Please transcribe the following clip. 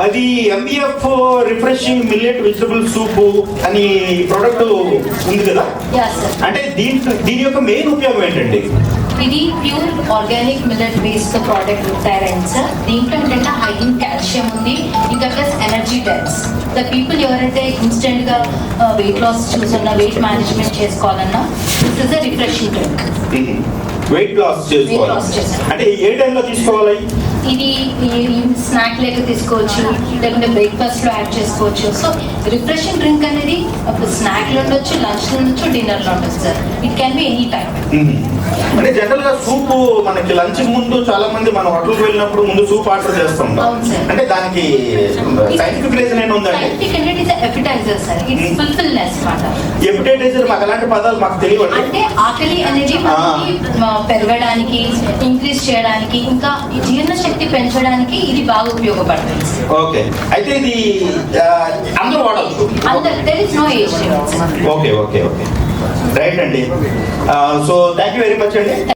అది MVF refreshing millet vegetable soup అని product ఉంది కదా, అంటే దీని యొక్క మెయిన్ ఉపయోగం ఏంటండి? ఇది pure organic millet based product తయారైంది సార్. దీంట్లో ఏంటంటే హై ఇన్ కాల్షియం ఉంది, ఇంకా plus energy drinks. The people ఎవరైతే ఇన్స్టెంట్ గా వెయిట్ లాస్ చూసున్నా, వెయిట్ మేనేజ్మెంట్ చేసుకోవాలన్నా, this is a refreshing drink. Weight loss చేసుకోవాలి అంటే ఏ టైంలో తీసుకోవాలి? ఇది స్నాక్ లేక తీసుకోవచ్చు, లేకుంటే బ్రేక్ఫాస్ట్ లో యాడ్ చేసుకోవచ్చు. సో రిఫ్రెషింగ్ డ్రింక్ అనేది స్నాక్ లో ఉండొచ్చు, లంచ్ లో ఉండొచ్చు, డిన్నర్ లో ఉండొచ్చు sir. It can be any time. అంటే జనరల్ గా సూప్ మనకి లంచ్ ముందు చాలా మంది మన హోటల్కి వెళ్ళినప్పుడు ముందు సూప్ ఆర్డర్ చేస్తాం. అంటే దానికి సైంటిఫిక్ రీజన్ ఏంటి ఉందండి? ఎపిటైజర్ సార్, ఇట్స్ ఫుల్ఫిల్నెస్ మాట. ఎపిటైజర్ మాకు అలాంటి పదాలు మాకు తెలియదు. అంటే ఆకలి అనేది పెరగడానికి, ఇంక్రీజ్ చేయడానికి, ఇంకా జీర్ణశక్తి పెంచడానికి ఇది బాగా ఉపయోగపడుతుంది. ఓకే, అయితే ఇది అందరూ వాడచ్చు. There is no age limit. Okay okay okay, right అండి. So thank you very much అండి.